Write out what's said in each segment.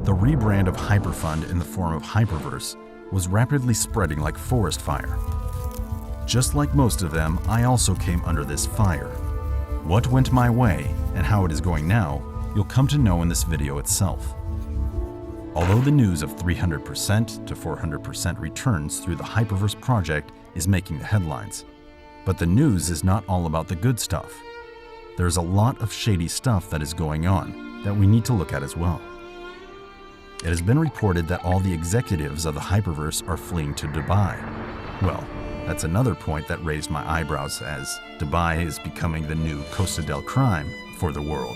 The rebrand of Hyperfund in the form of Hyperverse was rapidly spreading like forest fire. Just like most of them, I also came under this fire. What went my way and how it is going now, you'll come to know in this video itself. Although the news of 300% to 400% returns through the Hyperverse project is making the headlines, but the news is not all about the good stuff. There's a lot of shady stuff that is going on that we need to look at as well. It has been reported that all the executives of the Hyperverse are fleeing to Dubai. Well, that's another point that raised my eyebrows, as Dubai is becoming the new Costa del Crime for the world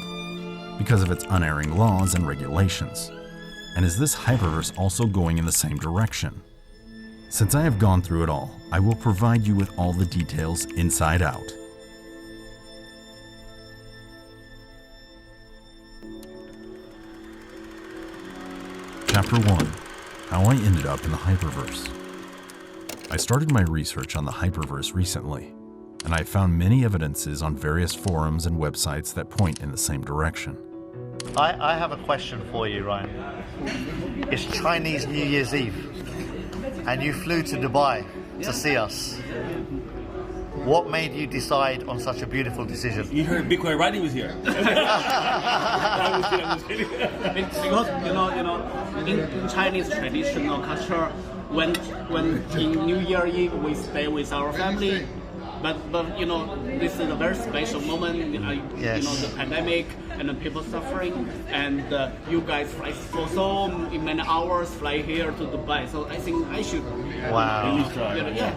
because of its unerring laws and regulations. And is this Hyperverse also going in the same direction? Since I have gone through it all, I will provide you with all the details inside out. Chapter 1. How I ended up in the Hyperverse. I started my research on the Hyperverse recently, and I found many evidences on various forums and websites that point in the same direction. I have a question for you, Ryan. It's Chinese New Year's Eve, and you flew to Dubai to see us. What made you decide on such a beautiful decision? You heard Bitcoin Riding was here. Because in Chinese traditional culture, when in New Year Eve we stay with our family, but this is a very special moment. Yes. The pandemic and the people suffering, and you guys fly so many hours fly here to Dubai. So I think I should. Wow.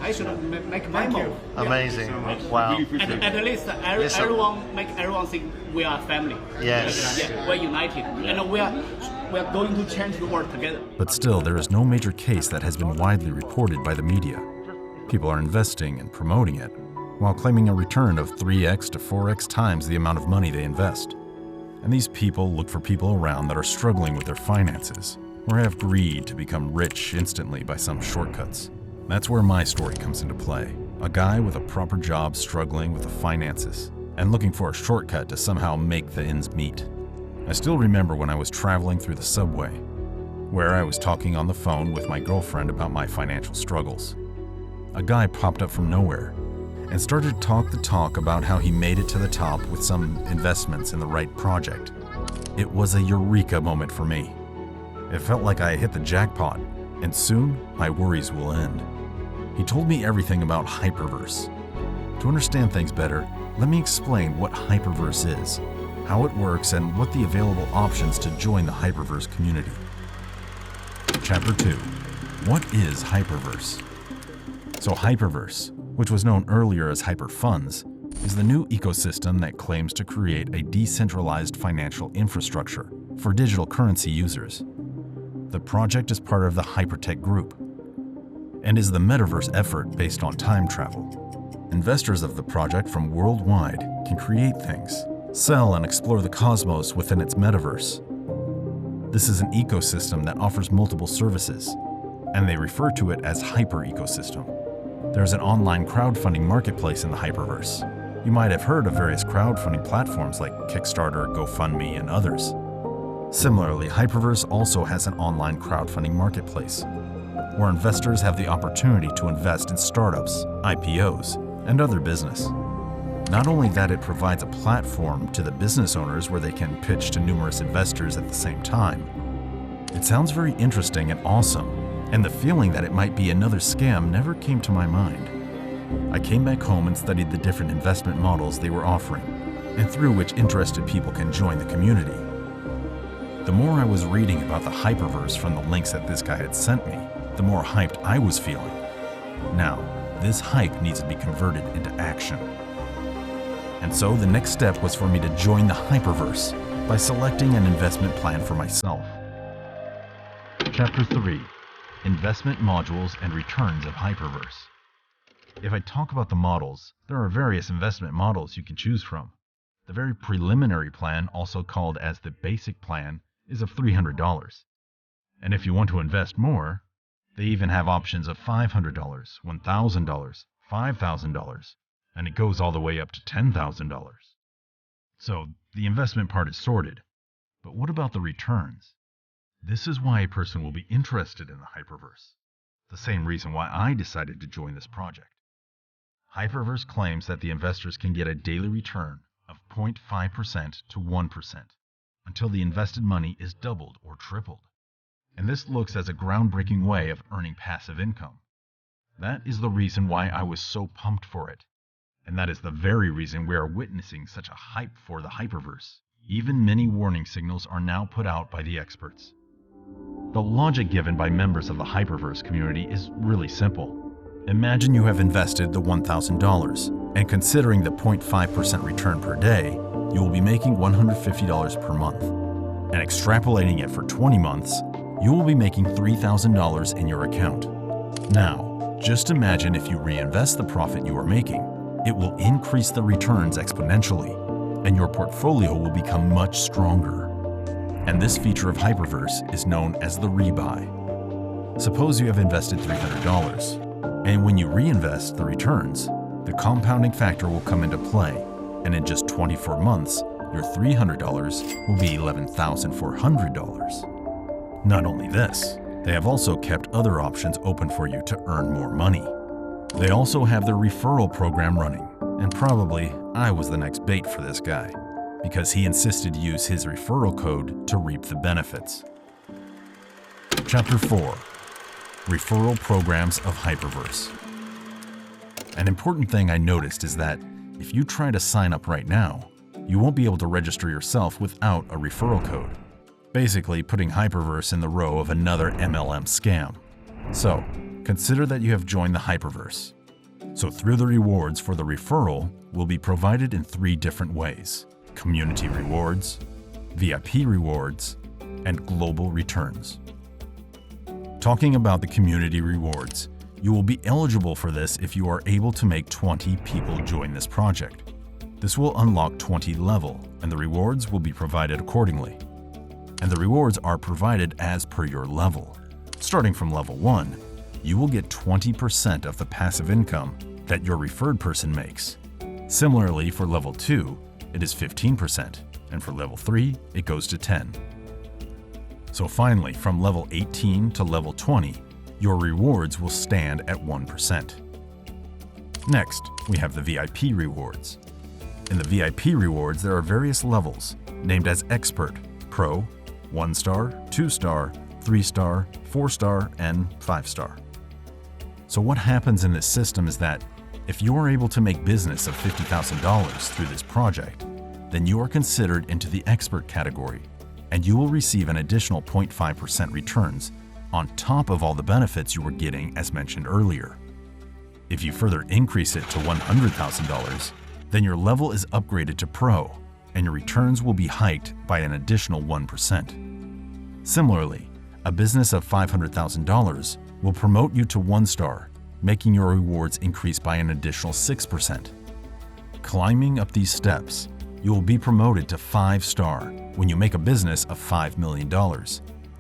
I should make my move. Amazing. Wow. At least everyone think we are family. Yes. Yeah, we're united, and we are going to change the world together. But still, there is no major case that has been widely reported by the media. People are investing and promoting it, while claiming a return of 3x to 4x times the amount of money they invest. And these people look for people around that are struggling with their finances, or have greed to become rich instantly by some shortcuts. That's where my story comes into play. A guy with a proper job struggling with the finances, and looking for a shortcut to somehow make the ends meet. I still remember when I was traveling through the subway, where I was talking on the phone with my girlfriend about my financial struggles. A guy popped up from nowhere and started to talk the talk about how he made it to the top with some investments in the right project. It was a eureka moment for me. It felt like I hit the jackpot, and soon my worries will end. He told me everything about Hyperverse. To understand things better, let me explain what Hyperverse is, how it works, and what the available options to join the Hyperverse community. Chapter 2. What is Hyperverse? So Hyperverse, which was known earlier as Hyperfunds, is the new ecosystem that claims to create a decentralized financial infrastructure for digital currency users. The project is part of the Hypertech group and is the Metaverse effort based on time travel. Investors of the project from worldwide can create things, sell and explore the cosmos within its Metaverse. This is an ecosystem that offers multiple services, and they refer to it as Hyper Ecosystem. There's an online crowdfunding marketplace in the Hyperverse. You might have heard of various crowdfunding platforms like Kickstarter, GoFundMe, and others. Similarly, Hyperverse also has an online crowdfunding marketplace, where investors have the opportunity to invest in startups, IPOs, and other business. Not only that, it provides a platform to the business owners where they can pitch to numerous investors at the same time. It sounds very interesting and awesome, and the feeling that it might be another scam never came to my mind. I came back home and studied the different investment models they were offering, and through which interested people can join the community. The more I was reading about the Hyperverse from the links that this guy had sent me, the more hyped I was feeling. Now, this hype needs to be converted into action. And so the next step was for me to join the Hyperverse by selecting an investment plan for myself. Chapter 3. Investment modules and returns of Hyperverse. If I talk about the models, there are various investment models you can choose from. The very preliminary plan, also called as the basic plan, is of $300. And if you want to invest more, they even have options of $500, $1,000, $5,000, and it goes all the way up to $10,000. So the investment part is sorted. But what about the returns? This is why a person will be interested in the Hyperverse. The same reason why I decided to join this project. Hyperverse claims that the investors can get a daily return of 0.5% to 1% until the invested money is doubled or tripled. And this looks as a groundbreaking way of earning passive income. That is the reason why I was so pumped for it. And that is the very reason we are witnessing such a hype for the Hyperverse. Even many warning signals are now put out by the experts. The logic given by members of the Hyperverse community is really simple. Imagine you have invested the $1,000, and considering the 0.5% return per day, you will be making $150 per month. And extrapolating it for 20 months, you will be making $3,000 in your account. Now, just imagine if you reinvest the profit you are making, it will increase the returns exponentially, and your portfolio will become much stronger. And this feature of Hyperverse is known as the rebuy. Suppose you have invested $300, and when you reinvest the returns, the compounding factor will come into play, and in just 24 months, your $300 will be $11,400. Not only this, they have also kept other options open for you to earn more money. They also have their referral program running, and probably I was the next bait for this guy, because he insisted to use his referral code to reap the benefits. Chapter 4. Referral Programs of Hyperverse. An important thing I noticed is that if you try to sign up right now, you won't be able to register yourself without a referral code, basically putting Hyperverse in the row of another MLM scam. So, consider that you have joined the Hyperverse. So through the rewards for the referral will be provided in 3 different ways: community rewards, VIP rewards, and global returns. Talking about the community rewards, you will be eligible for this if you are able to make 20 people join this project. This will unlock 20 level, and the rewards will be provided accordingly. And the rewards are provided as per your level. Starting from level 1, you will get 20% of the passive income that your referred person makes. Similarly, for level 2, it is 15%, and for level 3, it goes to 10. So finally, from level 18 to level 20, your rewards will stand at 1%. Next, we have the VIP rewards. In the VIP rewards, there are various levels, named as Expert, Pro, 1-star, 2-star, 3-star, 4-star, and 5-star. So what happens in this system is that if you are able to make business of $50,000 through this project, then you are considered into the Expert category, and you will receive an additional 0.5% returns on top of all the benefits you were getting as mentioned earlier. If you further increase it to $100,000, then your level is upgraded to Pro, and your returns will be hiked by an additional 1%. Similarly, a business of $500,000 will promote you to 1-star, making your rewards increase by an additional 6%. Climbing up these steps, you will be promoted to 5-star when you make a business of $5 million,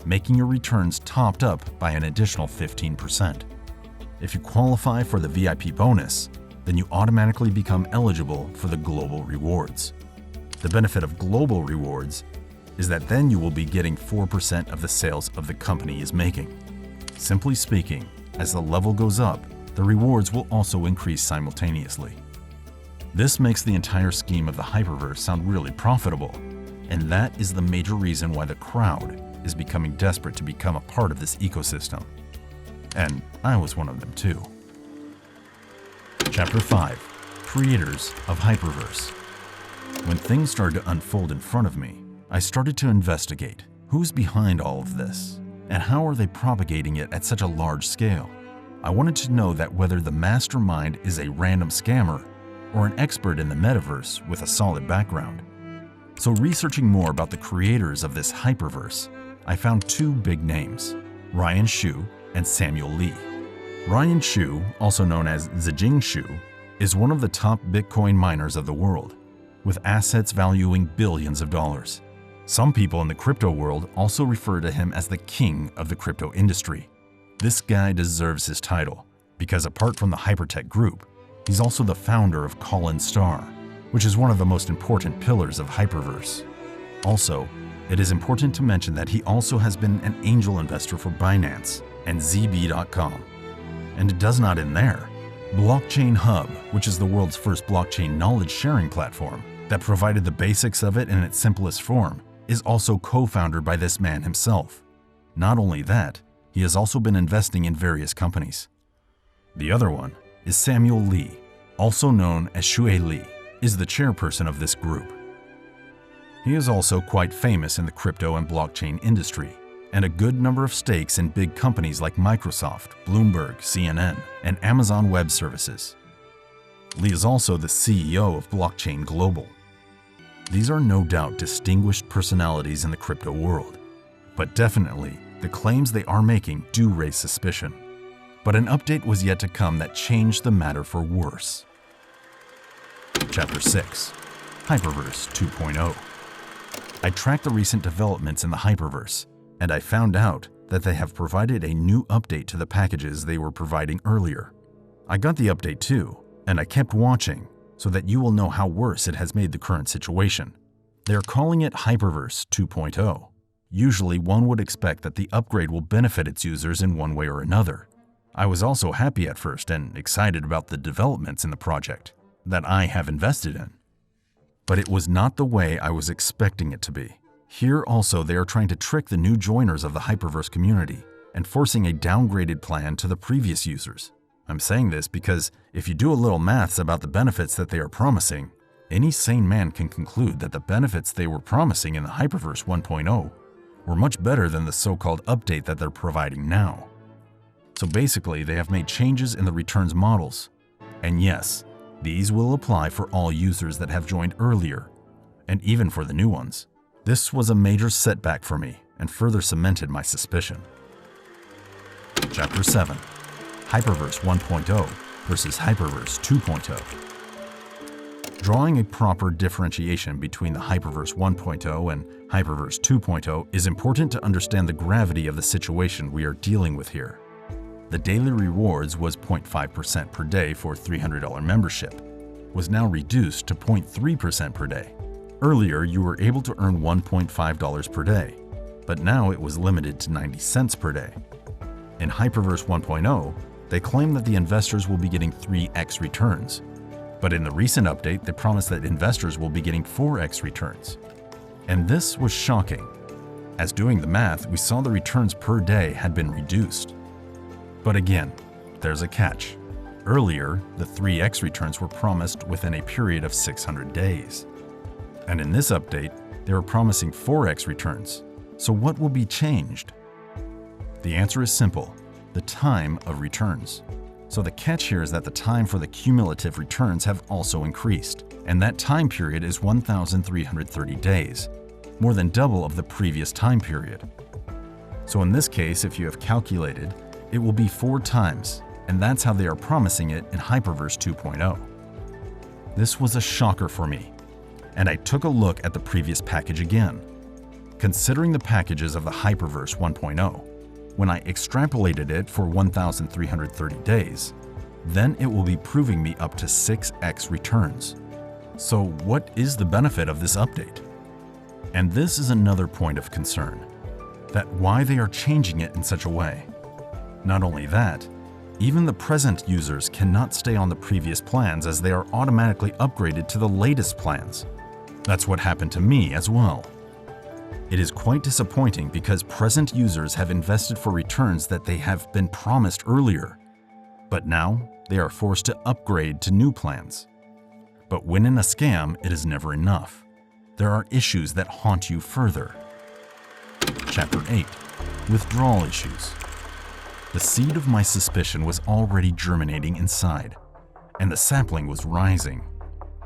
making your returns topped up by an additional 15%. If you qualify for the VIP bonus, then you automatically become eligible for the global rewards. The benefit of global rewards is that then you will be getting 4% of the sales of the company is making. Simply speaking, as the level goes up, the rewards will also increase simultaneously. This makes the entire scheme of the Hyperverse sound really profitable, and that is the major reason why the crowd is becoming desperate to become a part of this ecosystem. And I was one of them too. Chapter 5. Creators of Hyperverse. When things started to unfold in front of me, I started to investigate who's behind all of this, and how are they propagating it at such a large scale. I wanted to know that whether the mastermind is a random scammer or an expert in the metaverse with a solid background. So researching more about the creators of this Hyperverse, I found 2 big names, Ryan Shu and Samuel Lee. Ryan Shu, also known as Zijing Shu, is one of the top Bitcoin miners of the world, with assets valuing billions of dollars. Some people in the crypto world also refer to him as the king of the crypto industry. This guy deserves his title, because apart from the Hypertech group, he's also the founder of Call-in Star, which is one of the most important pillars of Hyperverse. Also, It is important to mention that he also has been an angel investor for Binance and ZB.com. And it does not end there. Blockchain Hub, which is the world's first blockchain knowledge sharing platform that provided the basics of it in its simplest form, is also co-founded by this man himself. Not only that, he has also been investing in various companies. The other one is Samuel Lee, also known as Shui Lee, is the chairperson of this group. He is also quite famous in the crypto and blockchain industry, and a good number of stakes in big companies like Microsoft, Bloomberg, CNN, and Amazon Web Services. Lee is also the CEO of Blockchain Global. These are no doubt distinguished personalities in the crypto world, but definitely the claims they are making do raise suspicion. But an update was yet to come that changed the matter for worse. Chapter 6: Hyperverse 2.0. I tracked the recent developments in the Hyperverse, and I found out that they have provided a new update to the packages they were providing earlier. I got the update too, and I kept watching so that you will know how worse it has made the current situation. They are calling it Hyperverse 2.0. Usually one would expect that the upgrade will benefit its users in one way or another. I was also happy at first and excited about the developments in the project that I have invested in. But it was not the way I was expecting it to be. Here also they are trying to trick the new joiners of the Hyperverse community and forcing a downgraded plan to the previous users. I'm saying this because if you do a little maths about the benefits that they are promising, any sane man can conclude that the benefits they were promising in the Hyperverse 1.0 were much better than the so-called update that they're providing now. So basically they have made changes in the returns models. And yes, these will apply for all users that have joined earlier, and even for the new ones. This was a major setback for me and further cemented my suspicion. Chapter 7: Hyperverse 1.0 versus Hyperverse 2.0. Drawing a proper differentiation between the Hyperverse 1.0 and Hyperverse 2.0 is important to understand the gravity of the situation we are dealing with here. The daily rewards was 0.5% per day for $300 membership, was now reduced to 0.3% per day. Earlier, you were able to earn $1.5 per day, but now it was limited to 90 cents per day. In Hyperverse 1.0, they claim that the investors will be getting 3x returns, but in the recent update, they promised that investors will be getting 4x returns. And this was shocking. As doing the math, we saw the returns per day had been reduced. But again, there's a catch. Earlier, the 3x returns were promised within a period of 600 days. And in this update, they were promising 4x returns. So what will be changed? The answer is simple: the time of returns. So the catch here is that the time for the cumulative returns have also increased, and that time period is 1,330 days, more than double of the previous time period. So in this case, if you have calculated, it will be 4 times, and that's how they are promising it in Hyperverse 2.0. This was a shocker for me, and I took a look at the previous package again. Considering the packages of the Hyperverse 1.0, when I extrapolated it for 1,330 days, then it will be proving me up to 6x returns. So what is the benefit of this update? And this is another point of concern, that why they are changing it in such a way. Not only that, even the present users cannot stay on the previous plans as they are automatically upgraded to the latest plans. That's what happened to me as well. It is quite disappointing because present users have invested for returns that they have been promised earlier, but now they are forced to upgrade to new plans. But when in a scam, it is never enough. There are issues that haunt you further. Chapter 8: Withdrawal Issues. The seed of my suspicion was already germinating inside, and the sapling was rising.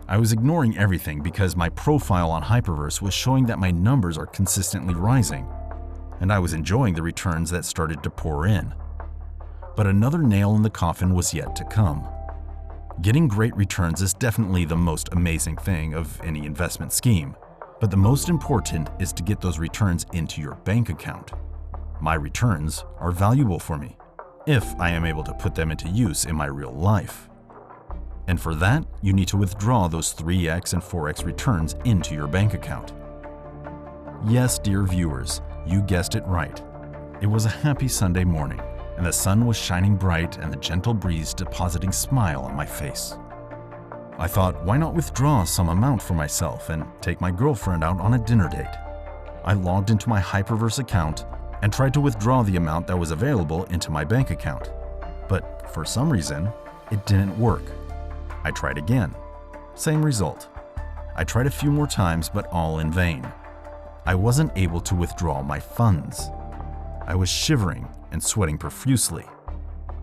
I was ignoring everything because my profile on Hyperverse was showing that my numbers are consistently rising, and I was enjoying the returns that started to pour in. But another nail in the coffin was yet to come. Getting great returns is definitely the most amazing thing of any investment scheme, but the most important is to get those returns into your bank account. My returns are valuable for me, if I am able to put them into use in my real life. And for that, you need to withdraw those 3x and 4x returns into your bank account. Yes, dear viewers, you guessed it right. It was a happy Sunday morning, and the sun was shining bright and the gentle breeze depositing smile on my face. I thought, why not withdraw some amount for myself and take my girlfriend out on a dinner date? I logged into my Hyperverse account and tried to withdraw the amount that was available into my bank account. But for some reason, it didn't work. I tried again. Same result. I tried a few more times, but all in vain. I wasn't able to withdraw my funds. I was shivering and sweating profusely.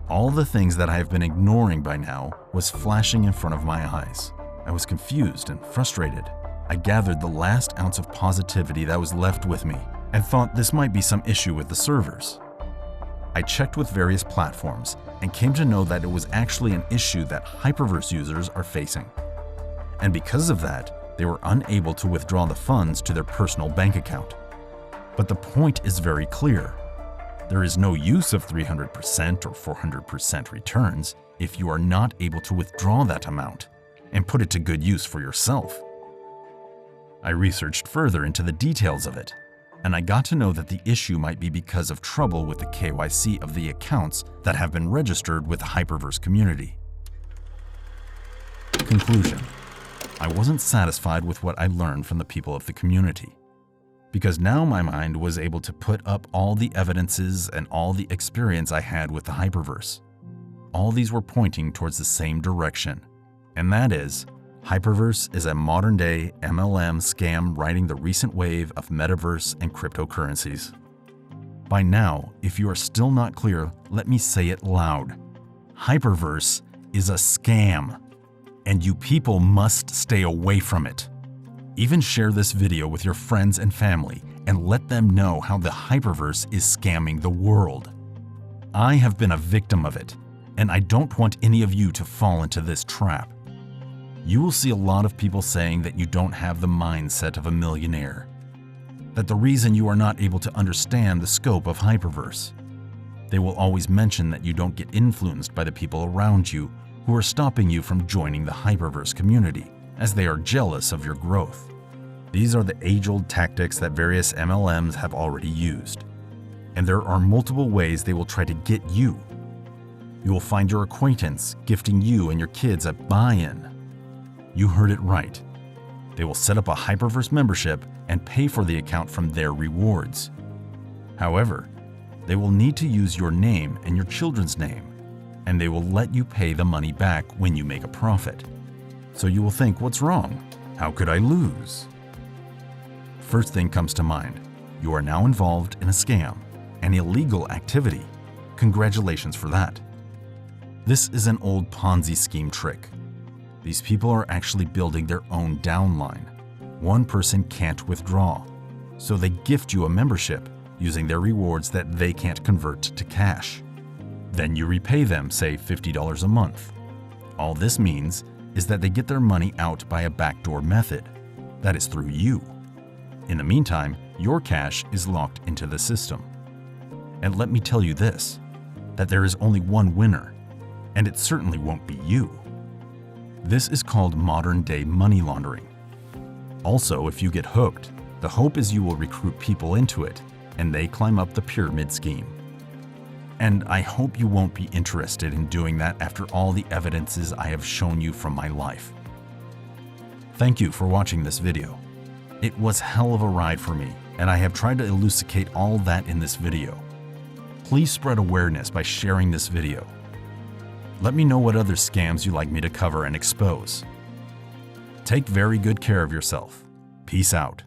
All the things that I have been ignoring by now was flashing in front of my eyes. I was confused and frustrated. I gathered the last ounce of positivity that was left with me and thought this might be some issue with the servers. I checked with various platforms and came to know that it was actually an issue that Hyperverse users are facing. And because of that, they were unable to withdraw the funds to their personal bank account. But the point is very clear. There is no use of 300% or 400% returns if you are not able to withdraw that amount and put it to good use for yourself. I researched further into the details of it, and I got to know that the issue might be because of trouble with the KYC of the accounts that have been registered with the Hyperverse community. Conclusion: I wasn't satisfied with what I learned from the people of the community, because now my mind was able to put up all the evidences and all the experience I had with the Hyperverse. All these were pointing towards the same direction, and that is, Hyperverse is a modern-day MLM scam riding the recent wave of Metaverse and cryptocurrencies. By now, if you are still not clear, let me say it loud. Hyperverse is a scam, and you people must stay away from it. Even share this video with your friends and family and let them know how the Hyperverse is scamming the world. I have been a victim of it, and I don't want any of you to fall into this trap. You will see a lot of people saying that you don't have the mindset of a millionaire, that the reason you are not able to understand the scope of Hyperverse. They will always mention that you don't get influenced by the people around you who are stopping you from joining the Hyperverse community, as they are jealous of your growth. These are the age-old tactics that various MLMs have already used, and there are multiple ways they will try to get you. You will find your acquaintance gifting you and your kids a buy-in. You heard it right. They will set up a Hyperverse membership and pay for the account from their rewards. However, they will need to use your name and your children's name, and they will let you pay the money back when you make a profit. So you will think, what's wrong? How could I lose? First thing comes to mind, you are now involved in a scam, an illegal activity. Congratulations for that. This is an old Ponzi scheme trick. These people are actually building their own downline. One person can't withdraw, so they gift you a membership using their rewards that they can't convert to cash. Then you repay them, say $50 a month. All this means is that they get their money out by a backdoor method. That is through you. In the meantime, your cash is locked into the system. And let me tell you this, that there is only one winner, and it certainly won't be you. This is called modern-day money laundering. Also, if you get hooked, the hope is you will recruit people into it, and they climb up the pyramid scheme. And I hope you won't be interested in doing that after all the evidences I have shown you from my life. Thank you for watching this video. It was hell of a ride for me, and I have tried to elucidate all that in this video. Please spread awareness by sharing this video. Let me know what other scams you'd like me to cover and expose. Take very good care of yourself. Peace out.